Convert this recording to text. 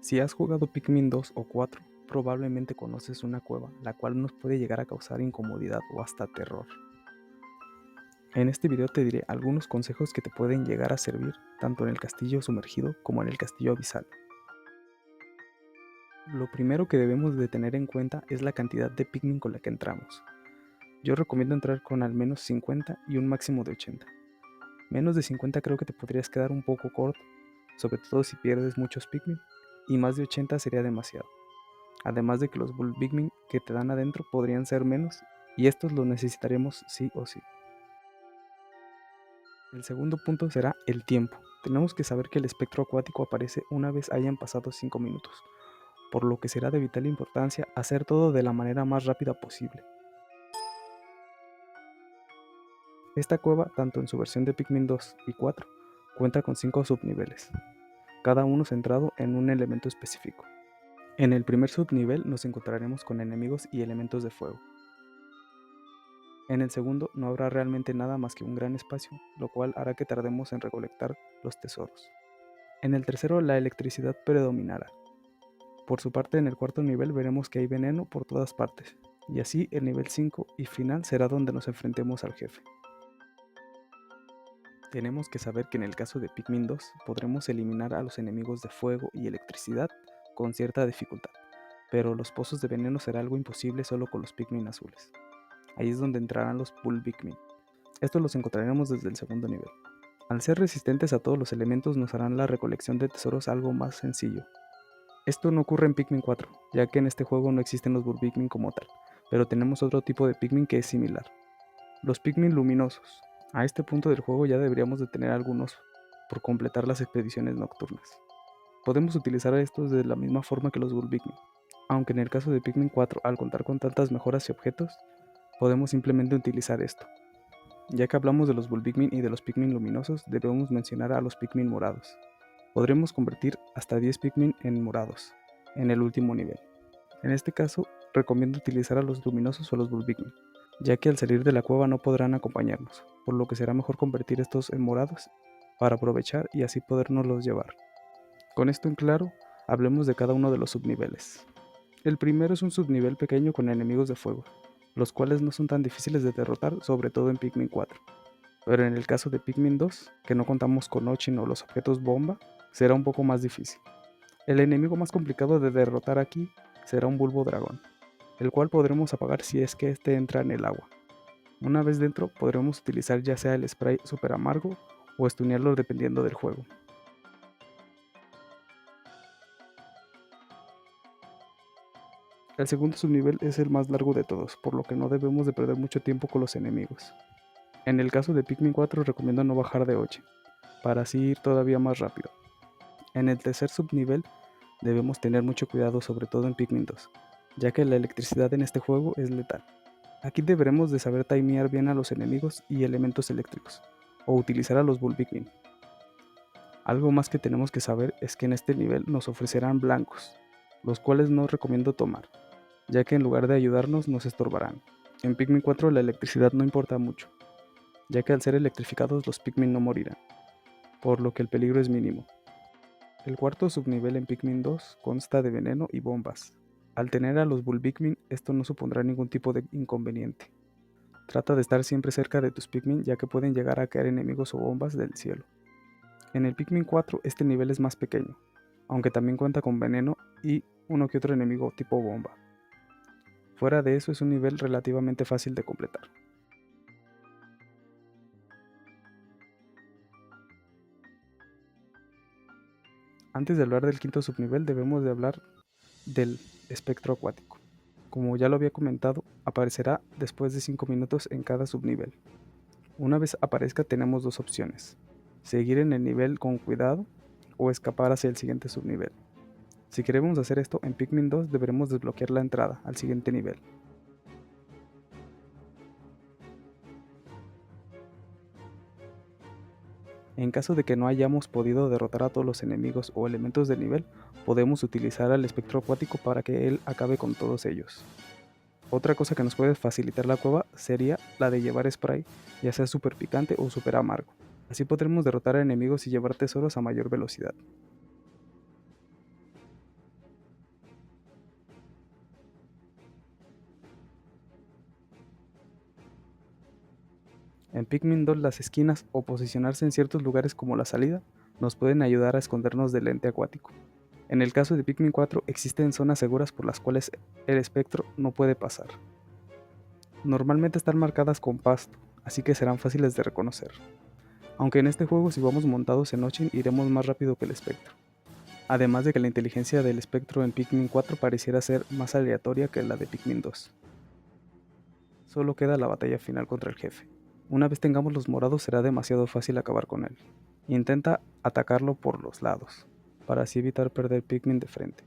Si has jugado Pikmin 2 o 4, probablemente conoces una cueva, la cual nos puede llegar a causar incomodidad o hasta terror. En este video te diré algunos consejos que te pueden llegar a servir tanto en el castillo sumergido como en el castillo abisal. Lo primero que debemos de tener en cuenta es la cantidad de Pikmin con la que entramos. Yo recomiendo entrar con al menos 50 y un máximo de 80. Menos de 50 creo que te podrías quedar un poco corto, sobre todo si pierdes muchos Pikmin, y más de 80 sería demasiado. Además de que los Bull Pikmin que te dan adentro podrían ser menos, y estos los necesitaremos sí o sí. El segundo punto será el tiempo. Tenemos que saber que el espectro acuático aparece una vez hayan pasado 5 minutos, por lo que será de vital importancia hacer todo de la manera más rápida posible. Esta cueva, tanto en su versión de Pikmin 2 y 4, cuenta con 5 subniveles, cada uno centrado en un elemento específico. En el primer subnivel nos encontraremos con enemigos y elementos de fuego. En el segundo no habrá realmente nada más que un gran espacio, lo cual hará que tardemos en recolectar los tesoros. En el tercero la electricidad predominará. Por su parte, en el cuarto nivel veremos que hay veneno por todas partes, y así el nivel 5 y final será donde nos enfrentemos al jefe. Tenemos que saber que en el caso de Pikmin 2 podremos eliminar a los enemigos de fuego y electricidad con cierta dificultad, pero los pozos de veneno será algo imposible solo con los Pikmin azules. Ahí es donde entrarán los Bull Pikmin. Estos los encontraremos desde el segundo nivel. Al ser resistentes a todos los elementos nos harán la recolección de tesoros algo más sencillo. Esto no ocurre en Pikmin 4, ya que en este juego no existen los Bull Pikmin como tal, pero tenemos otro tipo de Pikmin que es similar. Los Pikmin luminosos. A este punto del juego ya deberíamos de tener algunos por completar las expediciones nocturnas. Podemos utilizar a estos de la misma forma que los Bull Pikmin, aunque en el caso de Pikmin 4 al contar con tantas mejoras y objetos, podemos simplemente utilizar esto. Ya que hablamos de los Bull Pikmin y de los Pikmin luminosos, debemos mencionar a los Pikmin morados. Podremos convertir hasta 10 Pikmin en morados, en el último nivel. En este caso, recomiendo utilizar a los luminosos o los Bull Pikmin, ya que al salir de la cueva no podrán acompañarnos, por lo que será mejor convertir estos en morados para aprovechar y así podernoslos llevar. Con esto en claro, hablemos de cada uno de los subniveles. El primero es un subnivel pequeño con enemigos de fuego, los cuales no son tan difíciles de derrotar, sobre todo en Pikmin 4. Pero en el caso de Pikmin 2, que no contamos con Ochin o los objetos bomba, será un poco más difícil. El enemigo más complicado de derrotar aquí será un bulbo dragón, el cual podremos apagar si es que este entra en el agua. Una vez dentro podremos utilizar ya sea el spray super amargo o stunearlo dependiendo del juego. El segundo subnivel es el más largo de todos, por lo que no debemos de perder mucho tiempo con los enemigos. En el caso de Pikmin 4 recomiendo no bajar de 8, para así ir todavía más rápido. En el tercer subnivel debemos tener mucho cuidado, sobre todo en Pikmin 2, ya que la electricidad en este juego es letal. Aquí deberemos de saber timear bien a los enemigos y elementos eléctricos, o utilizar a los Bull Pikmin. Algo más que tenemos que saber es que en este nivel nos ofrecerán blancos, los cuales no recomiendo tomar, ya que en lugar de ayudarnos nos estorbarán. En Pikmin 4 la electricidad no importa mucho, ya que al ser electrificados los Pikmin no morirán, por lo que el peligro es mínimo. El cuarto subnivel en Pikmin 2 consta de veneno y bombas. Al tener a los Bull Pikmin, esto no supondrá ningún tipo de inconveniente. Trata de estar siempre cerca de tus Pikmin, ya que pueden llegar a caer enemigos o bombas del cielo. En el Pikmin 4 este nivel es más pequeño, aunque también cuenta con veneno y uno que otro enemigo tipo bomba. Fuera de eso es un nivel relativamente fácil de completar. Antes de hablar del quinto subnivel debemos de hablar del espectro acuático. Como ya lo había comentado, aparecerá después de 5 minutos en cada subnivel. Una vez aparezca tenemos dos opciones: seguir en el nivel con cuidado o escapar hacia el siguiente subnivel. Si queremos hacer esto en Pikmin 2 deberemos desbloquear la entrada al siguiente nivel. En caso de que no hayamos podido derrotar a todos los enemigos o elementos del nivel, podemos utilizar al espectro acuático para que él acabe con todos ellos. Otra cosa que nos puede facilitar la cueva sería la de llevar spray, ya sea super picante o super amargo. Así podremos derrotar a enemigos y llevar tesoros a mayor velocidad. En Pikmin 2 las esquinas o posicionarse en ciertos lugares como la salida nos pueden ayudar a escondernos del ente acuático. En el caso de Pikmin 4 existen zonas seguras por las cuales el espectro no puede pasar. Normalmente están marcadas con pasto, así que serán fáciles de reconocer. Aunque en este juego si vamos montados en Ochin iremos más rápido que el espectro. Además de que la inteligencia del espectro en Pikmin 4 pareciera ser más aleatoria que la de Pikmin 2. Solo queda la batalla final contra el jefe. Una vez tengamos los morados será demasiado fácil acabar con él. Intenta atacarlo por los lados, para así evitar perder Pikmin de frente.